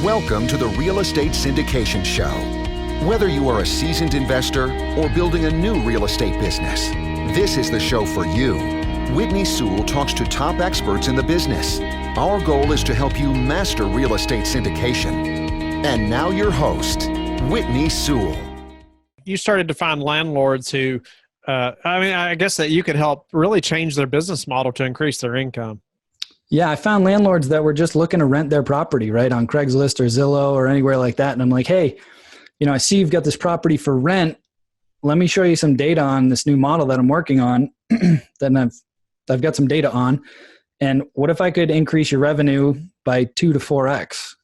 Welcome to the Real Estate Syndication Show. Whether you are a seasoned investor or building a new real estate business, this is the show for you. Whitney Sewell talks to top experts in the business. Our goal is to help you master real estate syndication. And now your host, Whitney Sewell. You started to find landlords who, I guess that you could help really change their business model to increase their income. Yeah, I found landlords that were just looking to rent their property, right, on Craigslist or Zillow or anywhere like that. And I'm like, hey, I see you've got this property for rent. Let me show you some data on this new model that I'm working on that I've got some data on. And what if I could increase your revenue by 2 to 4x?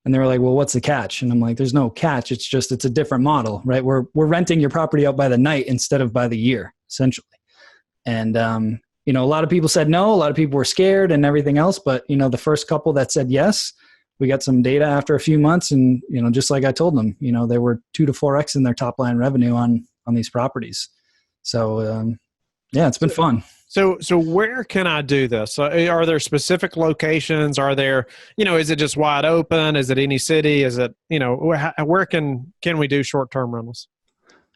And they were like, well, what's the catch? And I'm like, there's no catch. It's a different model, right? We're renting your property out by the night instead of by the year, essentially. And, a lot of people said no, a lot of people were scared and everything else. But, the first couple that said yes, we got some data after a few months. And, just like I told them, they were 2 to 4x in their top line revenue on these properties. So, it's been fun. So where can I do this? Are there specific locations? Are there, is it just wide open? Is it any city? Is it, where can we do short-term rentals?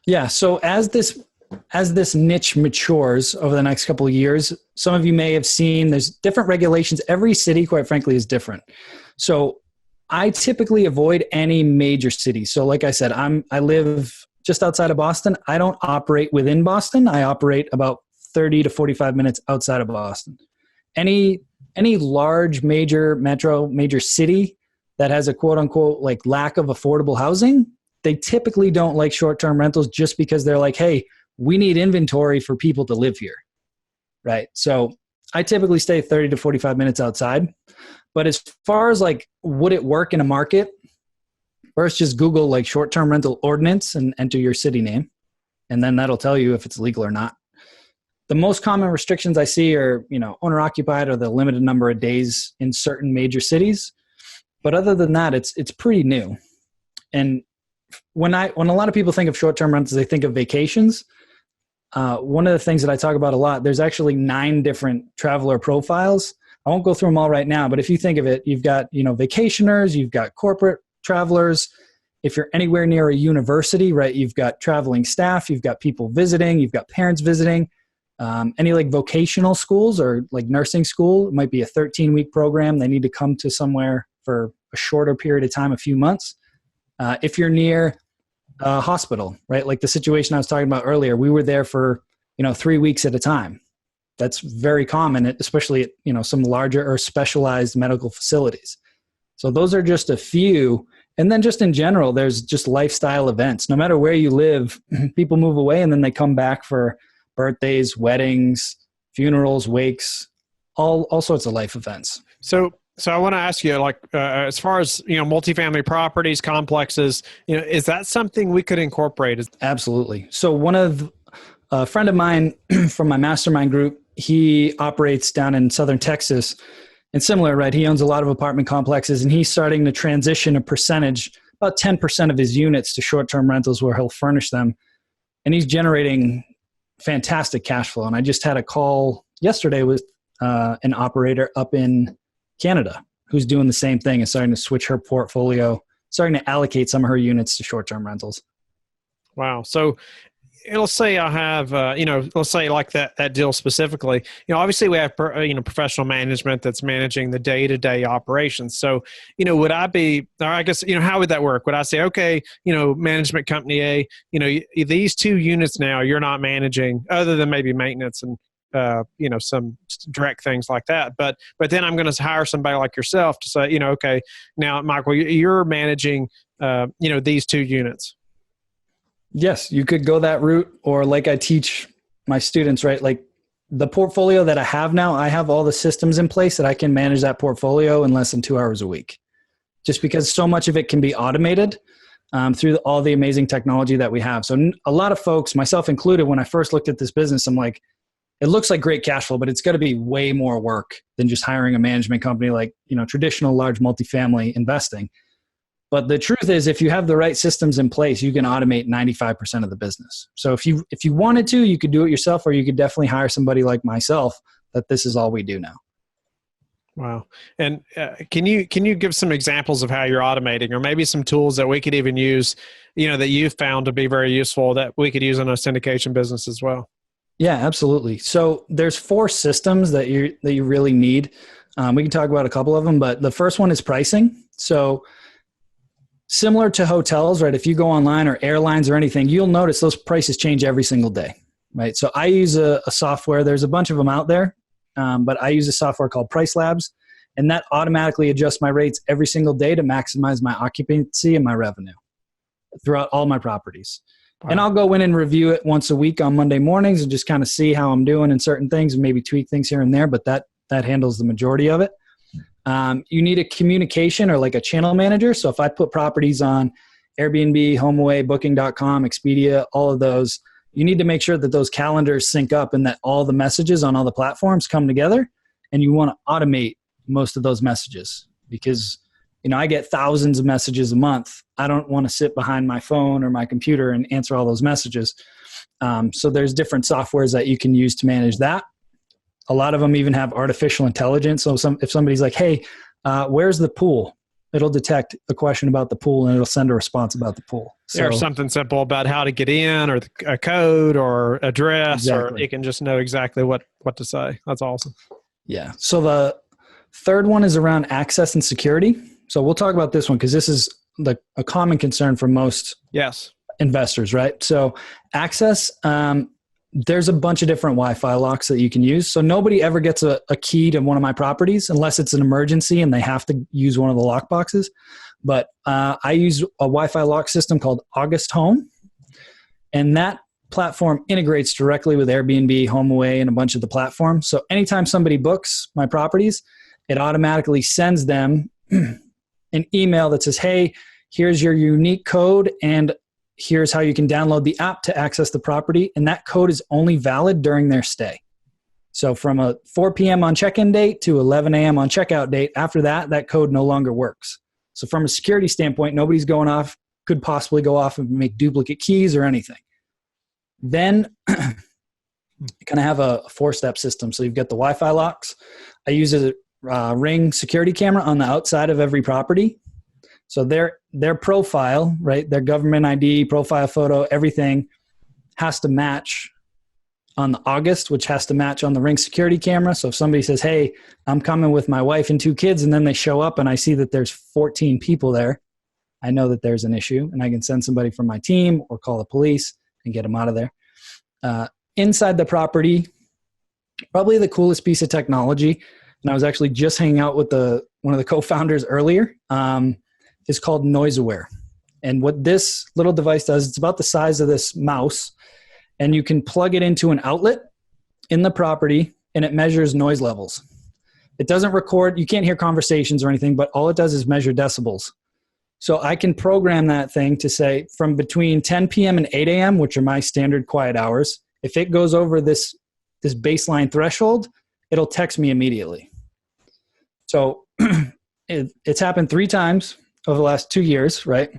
Yeah. So as this niche matures over the next couple of years, some of you may have seen there's different regulations. Every city, quite frankly, is different. So I typically avoid any major city. So like I said, I live just outside of Boston. I don't operate within Boston. I operate about 30 to 45 minutes outside of Boston. Any large major city that has a quote unquote like lack of affordable housing, they typically don't like short-term rentals just because they're like, hey, we need inventory for people to live here, right? So I typically stay 30 to 45 minutes outside. But as far as like, would it work in a market? First, just Google like short-term rental ordinance and enter your city name. And then that'll tell you if it's legal or not. The most common restrictions I see are, owner occupied or the limited number of days in certain major cities. But other than that, it's pretty new. And when a lot of people think of short-term rentals, they think of vacations. One of the things that I talk about a lot, there's actually 9 different traveler profiles. I won't go through them all right now, but if you think of it, you've got, vacationers, you've got corporate travelers. If you're anywhere near a university, right, you've got traveling staff, you've got people visiting, you've got parents visiting. Any like vocational schools or like nursing school, it might be a 13-week program. They need to come to somewhere for a shorter period of time, a few months. If you're near a hospital, right? Like the situation I was talking about earlier, we were there for, 3 weeks at a time. That's very common, especially at, some larger or specialized medical facilities. So those are just a few. And then just in general, there's just lifestyle events. No matter where you live, people move away and then they come back for birthdays, weddings, funerals, wakes, all sorts of life events. So I want to ask you, like, as far as, multifamily properties, complexes, is that something we could incorporate? Absolutely. So a friend of mine from my mastermind group, he operates down in Southern Texas and similar, right? He owns a lot of apartment complexes and he's starting to transition a percentage, about 10% of his units to short-term rentals where he'll furnish them. And he's generating fantastic cash flow. And I just had a call yesterday with an operator up in Canada who's doing the same thing and starting to switch her portfolio, starting to allocate some of her units to short-term rentals. Wow. So let's say I have, let's say like that deal specifically, obviously we have, professional management that's managing the day-to-day operations. So, would I be, or I guess, how would that work? Would I say, okay, management company A, these 2 units now you're not managing other than maybe maintenance and, some direct things like that. But then I'm going to hire somebody like yourself to say, okay, now Michael, you're managing, these 2 units. Yes, you could go that route, or like I teach my students, right? Like the portfolio that I have now, I have all the systems in place that I can manage that portfolio in less than 2 hours a week, just because so much of it can be automated through all the amazing technology that we have. So a lot of folks, myself included, when I first looked at this business, I'm like, it looks like great cash flow, but it's got to be way more work than just hiring a management company like, traditional large multifamily investing. But the truth is, if you have the right systems in place, you can automate 95% of the business. So if you wanted to, you could do it yourself, or you could definitely hire somebody like myself that this is all we do now. Wow. And can you give some examples of how you're automating, or maybe some tools that we could even use, that you've found to be very useful that we could use in a syndication business as well? Yeah, absolutely. So there's 4 systems that you really need. We can talk about a couple of them, but the first one is pricing. So similar to hotels, right? If you go online, or airlines or anything, you'll notice those prices change every single day, right? So I use a software. There's a bunch of them out there, but I use a software called Price Labs, and that automatically adjusts my rates every single day to maximize my occupancy and my revenue throughout all my properties. Wow. And I'll go in and review it once a week on Monday mornings and just kind of see how I'm doing in certain things and maybe tweak things here and there, but that handles the majority of it. You need a communication or like a channel manager. So if I put properties on Airbnb, HomeAway, Booking.com, Expedia, all of those, you need to make sure that those calendars sync up and that all the messages on all the platforms come together, and you want to automate most of those messages because, I get thousands of messages a month. I don't want to sit behind my phone or my computer and answer all those messages. So there's different softwares that you can use to manage that. A lot of them even have artificial intelligence. So if somebody's like, hey, where's the pool? It'll detect a question about the pool and it'll send a response about the pool. So, or something simple about how to get in, or a code or address, exactly. Or it can just know exactly what to say. That's awesome. Yeah. So the third one is around access and security. So we'll talk about this one because this is a common concern for most investors, right? So access, there's a bunch of different Wi-Fi locks that you can use. So nobody ever gets a key to one of my properties unless it's an emergency and they have to use one of the lock boxes. But I use a Wi-Fi lock system called August Home. And that platform integrates directly with Airbnb, HomeAway, and a bunch of the platforms. So anytime somebody books my properties, it automatically sends them an email that says, hey, here's your unique code and here's how you can download the app to access the property. And that code is only valid during their stay. So from a 4 p.m. on check-in date to 11 a.m. on checkout date, after that code no longer works. So from a security standpoint, nobody's could possibly go off and make duplicate keys or anything. Then you kind of have a 4-step system. So you've got the Wi-Fi locks. I use a Ring security camera on the outside of every property. So their profile, right, their government ID, profile photo, everything has to match on the August, which has to match on the Ring security camera. So if somebody says, hey, I'm coming with my wife and 2 kids, and then they show up and I see that there's 14 people there, I know that there's an issue, and I can send somebody from my team or call the police and get them out of there. Inside the property, probably the coolest piece of technology, and I was actually just hanging out with one of the co-founders earlier, is called Noise Aware. And what this little device does, it's about the size of this mouse, and you can plug it into an outlet in the property, and it measures noise levels. It doesn't record, you can't hear conversations or anything, but all it does is measure decibels. So I can program that thing to say from between 10 p.m. and 8 a.m., which are my standard quiet hours, if it goes over this baseline threshold, it'll text me immediately. So it's happened 3 times over the last 2 years, right?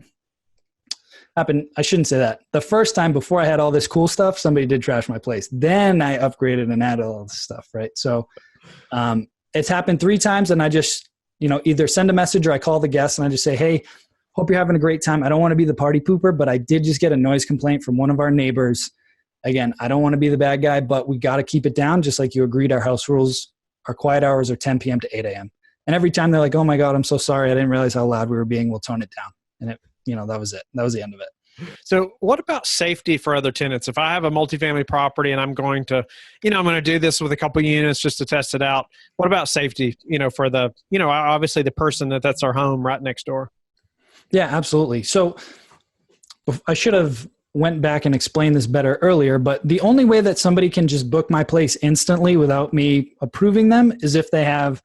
I shouldn't say that. The first time before I had all this cool stuff, somebody did trash my place. Then I upgraded and added all this stuff, right? So it's happened 3 times, and I just, either send a message or I call the guest and I just say, hey, hope you're having a great time. I don't want to be the party pooper, but I did just get a noise complaint from one of our neighbors. Again, I don't want to be the bad guy, but we got to keep it down, just like you agreed our house rules, our quiet hours are 10 p.m. to 8 a.m. And every time they're like, oh my God, I'm so sorry. I didn't realize how loud we were being. We'll tone it down. And that was it. That was the end of it. So what about safety for other tenants? If I have a multifamily property and I'm going to, I'm going to do this with a couple units just to test it out. What about safety, for the, obviously the person that's our home right next door? Yeah, absolutely. So I should have went back and explained this better earlier, but the only way that somebody can just book my place instantly without me approving them is if they have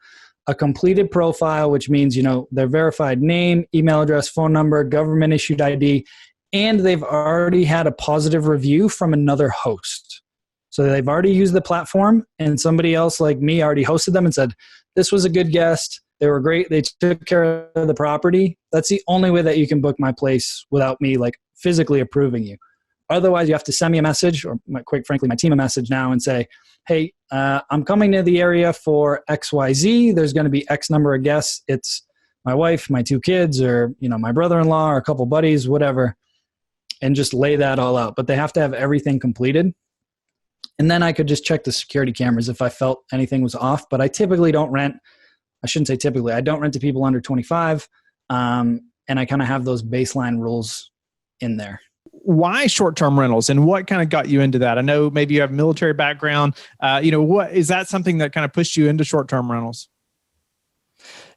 a completed profile, which means, their verified name, email address, phone number, government issued ID, and they've already had a positive review from another host. So they've already used the platform and somebody else like me already hosted them and said, this was a good guest. They were great. They took care of the property. That's the only way that you can book my place without me physically approving you. Otherwise, you have to send me a message, or quite frankly, my team a message now and say, hey, I'm coming to the area for XYZ. There's going to be X number of guests. It's my wife, my 2 kids, or my brother-in-law, or a couple buddies, whatever, and just lay that all out. But they have to have everything completed. And then I could just check the security cameras if I felt anything was off. But I typically don't rent. I shouldn't say typically. I don't rent to people under 25. And I kind of have those baseline rules in there. Why short-term rentals, and what kind of got you into that? I know maybe you have military background. What is that something that kind of pushed you into short-term rentals?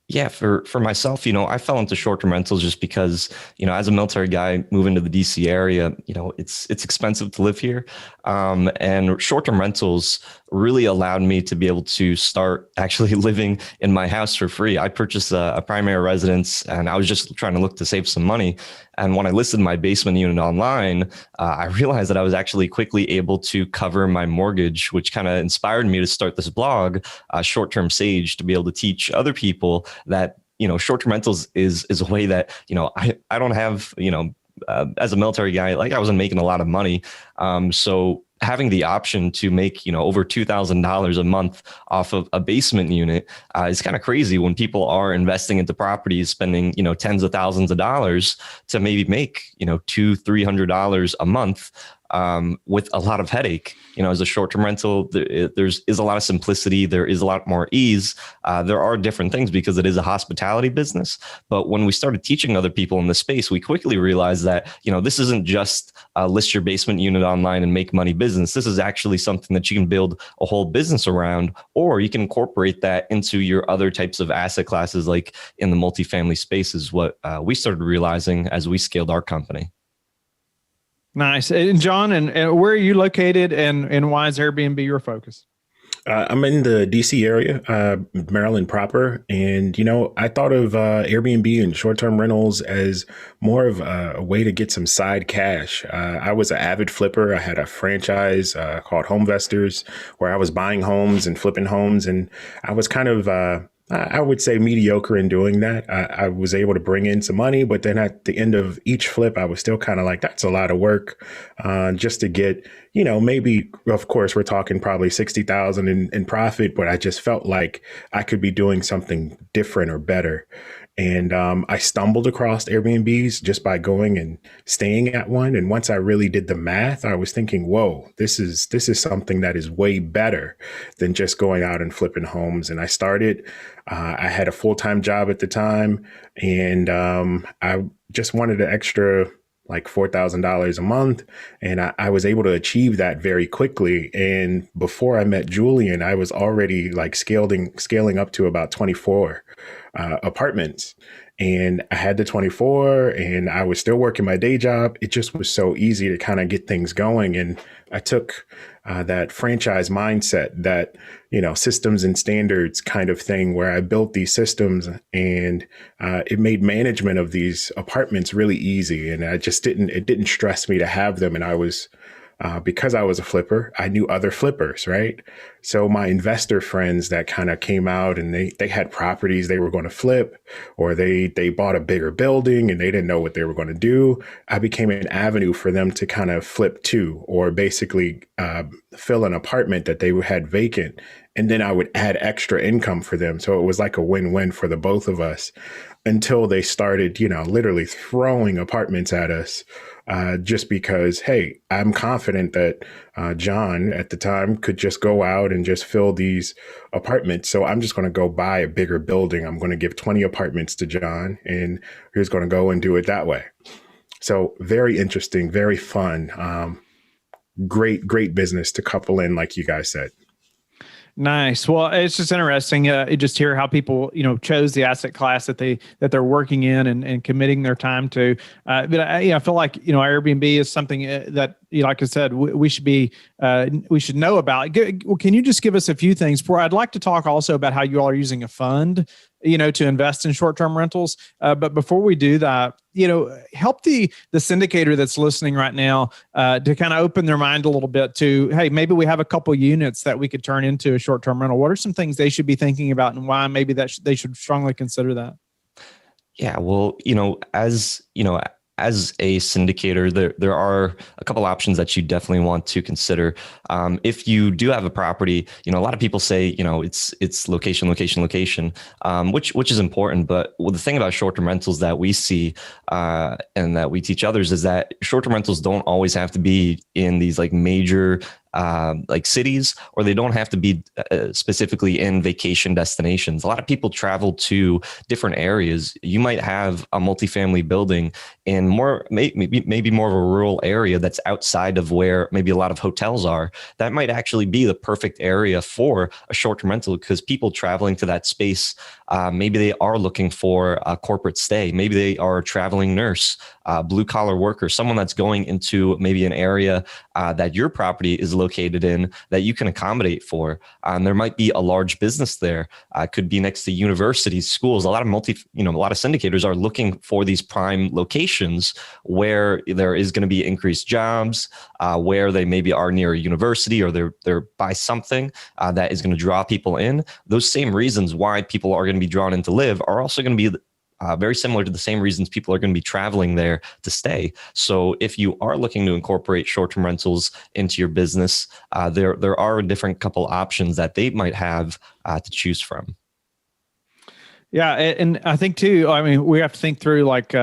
Yeah, for myself, I fell into short-term rentals just because, as a military guy moving to the DC area, it's expensive to live here. And short-term rentals really allowed me to be able to start actually living in my house for free. I purchased a primary residence, and I was just trying to look to save some money. And when I listed my basement unit online, I realized that I was actually quickly able to cover my mortgage, which kind of inspired me to start this blog, Short-Term Sage, to be able to teach other people that, short-term rentals is a way that, I don't have, as a military guy, like I wasn't making a lot of money. So having the option to make, over $2,000 a month off of a basement unit is kind of crazy when people are investing into properties, spending, tens of thousands of dollars to maybe make, $200-$300 a month. With a lot of headache, as a short-term rental, there is a lot of simplicity. There is a lot more ease. There are different things because it is a hospitality business. But when we started teaching other people in the space, we quickly realized that, this isn't just list your basement unit online and make money business. This is actually something that you can build a whole business around, or you can incorporate that into your other types of asset classes, like in the multifamily space is what we started realizing as we scaled our company. Nice. And John, and where are you located, and why is Airbnb your focus? I'm in the DC area, Maryland proper. And, I thought of Airbnb and short-term rentals as more of a way to get some side cash. I was an avid flipper. I had a franchise called Homevestors, where I was buying homes and flipping homes. And I was kind of I would say mediocre in doing that. I was able to bring in some money, but then at the end of each flip, I was still kind of like, that's a lot of work just to get, maybe, of course, we're talking probably 60,000 in profit, but I just felt like I could be doing something different or better. And I stumbled across Airbnbs just by going and staying at one. And once I really did the math, I was thinking, whoa, this is something that is way better than just going out and flipping homes. And I started, I had a full-time job at the time, and I just wanted an extra like $4,000 a month. And I was able to achieve that very quickly. And before I met Julian, I was already like scaling up to about 24 apartments. And I had the 24, and I was still working my day job. It just was so easy to kind of get things going. And I took that franchise mindset, that, systems and standards kind of thing, where I built these systems, and it made management of these apartments really easy. And it didn't stress me to have them. And I was, because I was a flipper, I knew other flippers, right? So my investor friends that kind of came out, and they had properties they were going to flip, or they bought a bigger building and they didn't know what they were going to do. I became an avenue for them to kind of flip to, or basically fill an apartment that they had vacant. And then I would add extra income for them. So it was like a win-win for the both of us, until they started, literally throwing apartments at us. Just because, hey, I'm confident that John at the time could just go out and just fill these apartments. So I'm just going to go buy a bigger building. I'm going to give 20 apartments to John, and he's going to go and do it that way. So very interesting, very fun. Great business to couple in, like you guys said. Nice. Well, it's just interesting just hear how people, chose the asset class that they're working in and committing their time to. But I feel like, Airbnb is something that, like I said, we should know about. Can you just give us a few things? I'd like to talk also about how you all are using a fund, to invest in short-term rentals. But before we do that, help the syndicator that's listening right now to kind of open their mind a little bit to, hey, maybe we have a couple units that we could turn into a short-term rental. What are some things they should be thinking about, and why maybe that they should strongly consider that? Yeah, well, as a syndicator, there are a couple options that you definitely want to consider. If you do have a property, a lot of people say, it's location, which is important. But the thing about short-term rentals that we see and that we teach others is that short-term rentals don't always have to be in these like major like cities, or they don't have to be specifically in vacation destinations. A lot of people travel to different areas. You might have a multifamily building in maybe more of a rural area that's outside of where maybe a lot of hotels are. That might actually be the perfect area for a short-term rental, because people traveling to that space, maybe they are looking for a corporate stay. Maybe they are a traveling nurse, blue collar worker, someone that's going into maybe an area that your property is located in that you can accommodate for. There might be a large business there. Could be next to universities, schools. A lot of syndicators are looking for these prime locations where there is going to be increased jobs, where they maybe are near a university, or they're by something that is going to draw people in. Those same reasons why people are going to be drawn in to live are also going to be very similar to the same reasons people are going to be traveling there to stay. So if you are looking to incorporate short-term rentals into your business, there are a different couple options that they might have to choose from. Yeah, and I think too, we have to think through like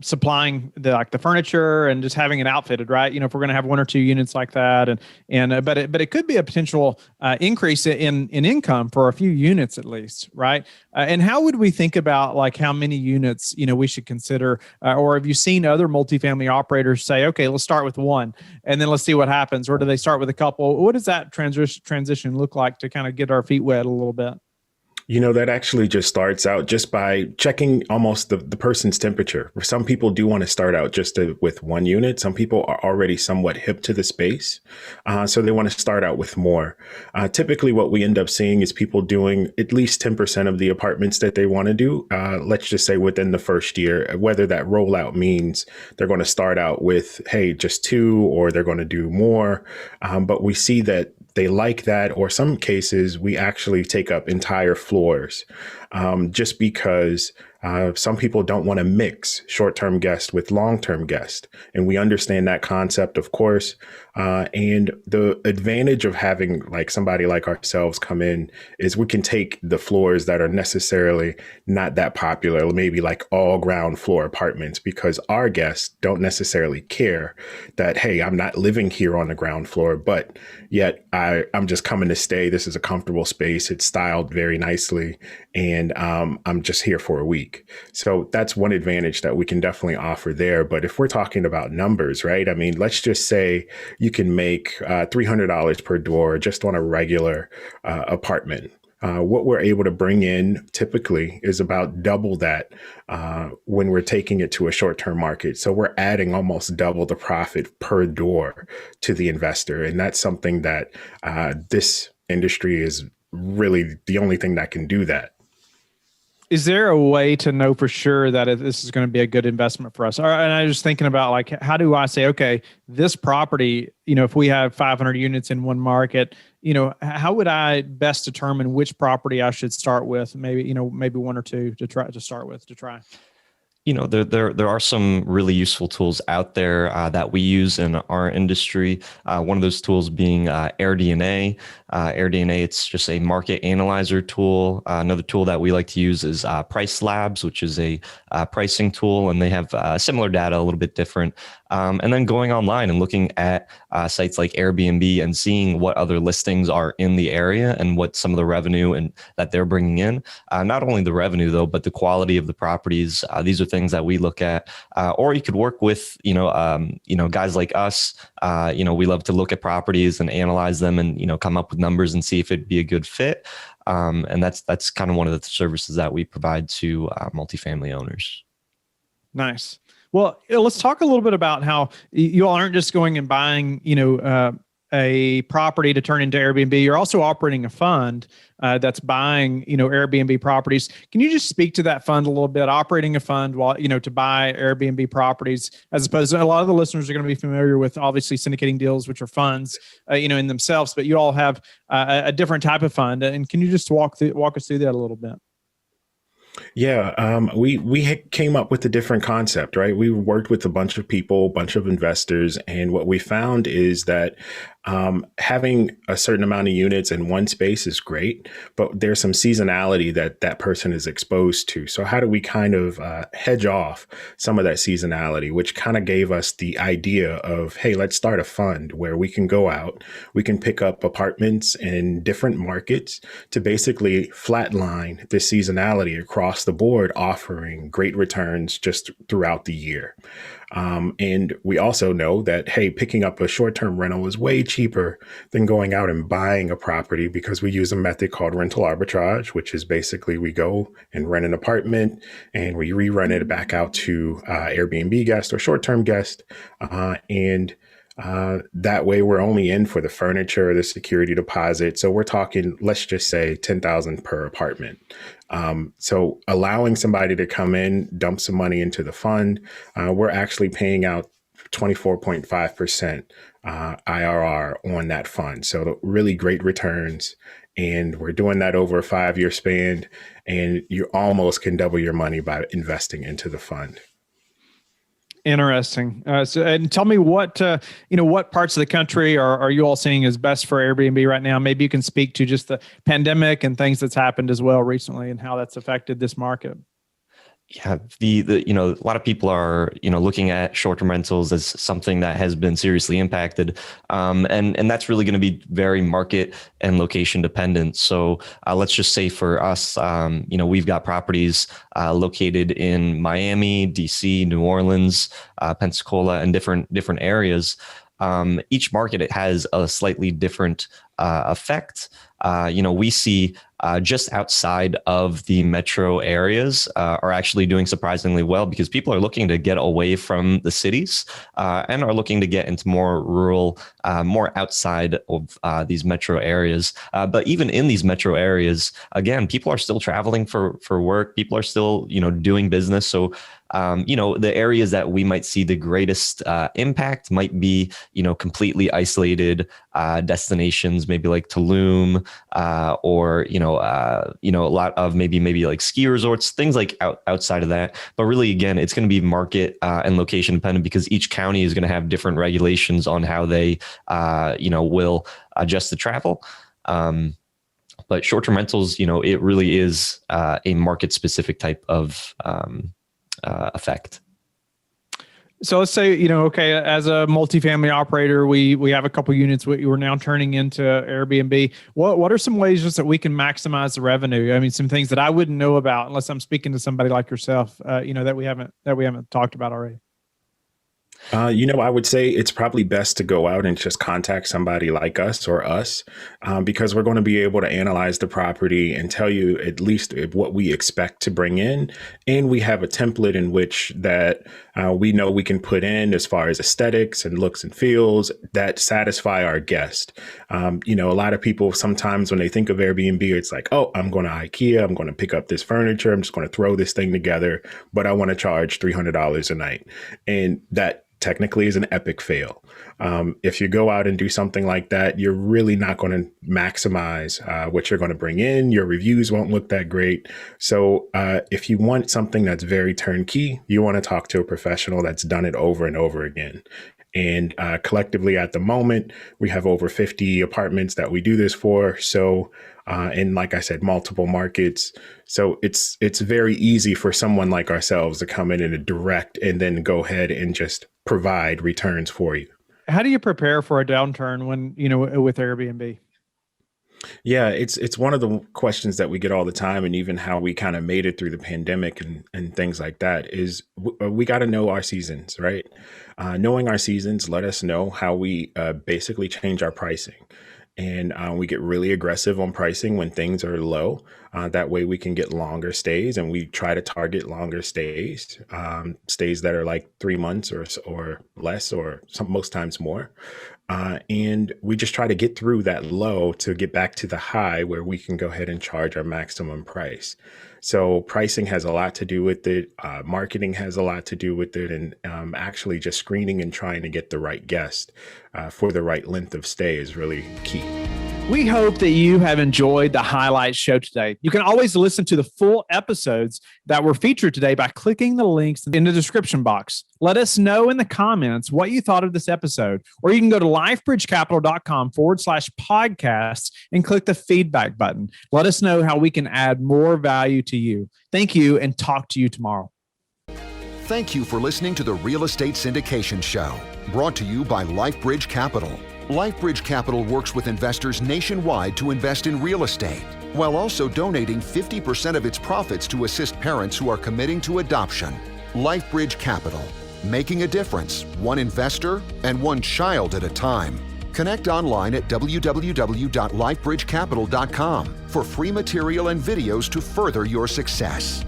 supplying the furniture and just having it outfitted, right? If we're going to have one or two units like that, but it could be a potential increase in income for a few units at least, right? And how would we think about like how many units we should consider, or have you seen other multifamily operators say, okay, let's start with one and then let's see what happens, or do they start with a couple? What does that transition look like to kind of get our feet wet a little bit? That actually just starts out just by checking almost the person's temperature. Some people do want to start out just with one unit. Some people are already somewhat hip to the space, so they want to start out with more. Typically, what we end up seeing is people doing at least 10% of the apartments that they want to do, let's just say within the first year, whether that rollout means they're going to start out with, hey, just two, or they're going to do more. But we see that they like that, or some cases we actually take up entire floors just because some people don't want to mix short-term guests with long-term guests. And we understand that concept, of course. And the advantage of having like somebody like ourselves come in is we can take the floors that are necessarily not that popular, maybe like all ground floor apartments, because our guests don't necessarily care that, hey, I'm not living here on the ground floor, but yet I'm just coming to stay. This is a comfortable space. It's styled very nicely. And I'm just here for a week. So that's one advantage that we can definitely offer there. But if we're talking about numbers, right? Let's just say you can make $300 per door just on a regular apartment. What we're able to bring in typically is about double that when we're taking it to a short-term market. So we're adding almost double the profit per door to the investor. And that's something that this industry is really the only thing that can do that. Is there a way to know for sure that this is going to be a good investment for us? And I was just thinking about like, how do I say, okay, this property, if we have 500 units in one market, how would I best determine which property I should start with? Maybe one or two to start with. There are some really useful tools out there that we use in our industry. One of those tools being AirDNA. AirDNA, it's just a market analyzer tool. Another tool that we like to use is Price Labs, which is a pricing tool, and they have similar data, a little bit different. And then going online and looking at sites like Airbnb and seeing what other listings are in the area and what some of the revenue and that they're bringing in. Not only the revenue though, but the quality of the properties. These are things that we look at. Or you could work with guys like us. We love to look at properties and analyze them and come up with numbers and see if it'd be a good fit. And that's kind of one of the services that we provide to multifamily owners. Nice. Well, let's talk a little bit about how you all aren't just going and buying, a property to turn into Airbnb. You're also operating a fund that's buying, Airbnb properties. Can you just speak to that fund a little bit? Operating a fund while, to buy Airbnb properties, as opposed to a lot of the listeners are going to be familiar with obviously syndicating deals, which are funds, in themselves. But you all have a different type of fund. And can you just walk us through that a little bit? Yeah, came up with a different concept, right? We worked with a bunch of people, bunch of investors, and what we found is that having a certain amount of units in one space is great, but there's some seasonality that that person is exposed to. So how do we kind of hedge off some of that seasonality, which kind of gave us the idea of, hey, let's start a fund where we can go out, we can pick up apartments in different markets to basically flatline the seasonality across the board, offering great returns just throughout the year. And we also know that, hey, picking up a short term rental is way cheaper than going out and buying a property because we use a method called rental arbitrage, which is basically we go and rent an apartment and we rerun it back out to Airbnb guest or short term guest. And that way we're only in for the furniture, the security deposit. So we're talking, let's just say 10,000 per apartment. So allowing somebody to come in, dump some money into the fund, we're actually paying out 24.5% IRR on that fund. So really great returns. And we're doing that over a 5-year span. And you almost can double your money by investing into the fund. Interesting. And tell me what parts of the country are you all seeing as best for Airbnb right now? Maybe you can speak to just the pandemic and things that's happened as well recently and how that's affected this market. Yeah, the a lot of people are looking at short-term rentals as something that has been seriously impacted, and that's really going to be very market and location dependent. So let's just say for us, we've got properties located in Miami, DC, New Orleans, Pensacola, and different areas. Each market, it has a slightly different effect. We see just outside of the metro areas are actually doing surprisingly well because people are looking to get away from the cities and are looking to get into more rural, more outside of these metro areas. But even in these metro areas, again, people are still traveling for work. People are still, doing business. So the areas that we might see the greatest impact might be, completely isolated destinations, maybe like Tulum, or a lot of maybe like ski resorts, things like outside of that. But really, again, it's going to be market and location dependent because each county is going to have different regulations on how they will adjust the travel. But short-term rentals, it really is a market-specific type of effect. So let's say, as a multifamily operator, we have a couple units we're now turning into Airbnb. What are some ways just that we can maximize the revenue? I mean, some things that I wouldn't know about unless I'm speaking to somebody like yourself, that we haven't talked about already. I would say it's probably best to go out and just contact somebody like us or us, because we're going to be able to analyze the property and tell you at least what we expect to bring in. And we have a template in which that we know we can put in as far as aesthetics and looks and feels that satisfy our guest. A lot of people sometimes when they think of Airbnb, it's like, oh, I'm going to IKEA, I'm going to pick up this furniture, I'm just going to throw this thing together, but I want to charge $300 a night. And that technically is an epic fail. If you go out and do something like that, you're really not going to maximize what you're going to bring in. Your reviews won't look that great. So if you want something that's very turnkey, you want to talk to a professional that's done it over and over again. And collectively at the moment, we have over 50 apartments that we do this for. So in, like I said, multiple markets. So it's very easy for someone like ourselves to come in and direct and then go ahead and just provide returns for you. How do you prepare for a downturn when, with Airbnb? Yeah, it's one of the questions that we get all the time, and even how we kind of made it through the pandemic and things like that is we got to know our seasons, right? Knowing our seasons let us know how we basically change our pricing. And we get really aggressive on pricing when things are low. That way we can get longer stays, and we try to target longer stays, stays that are like 3 months or less, or most times more. And we just try to get through that low to get back to the high where we can go ahead and charge our maximum price. So pricing has a lot to do with it. Marketing has a lot to do with it. And actually just screening and trying to get the right guest for the right length of stay is really key. We hope that you have enjoyed the highlight show today. You can always listen to the full episodes that were featured today by clicking the links in the description box. Let us know in the comments what you thought of this episode, or you can go to lifebridgecapital.com/podcasts and click the feedback button. Let us know how we can add more value to you. Thank you, and talk to you tomorrow. Thank you for listening to the Real Estate Syndication Show, brought to you by LifeBridge Capital. LifeBridge Capital works with investors nationwide to invest in real estate, while also donating 50% of its profits to assist parents who are committing to adoption. LifeBridge Capital, making a difference, one investor and one child at a time. Connect online at www.lifebridgecapital.com for free material and videos to further your success.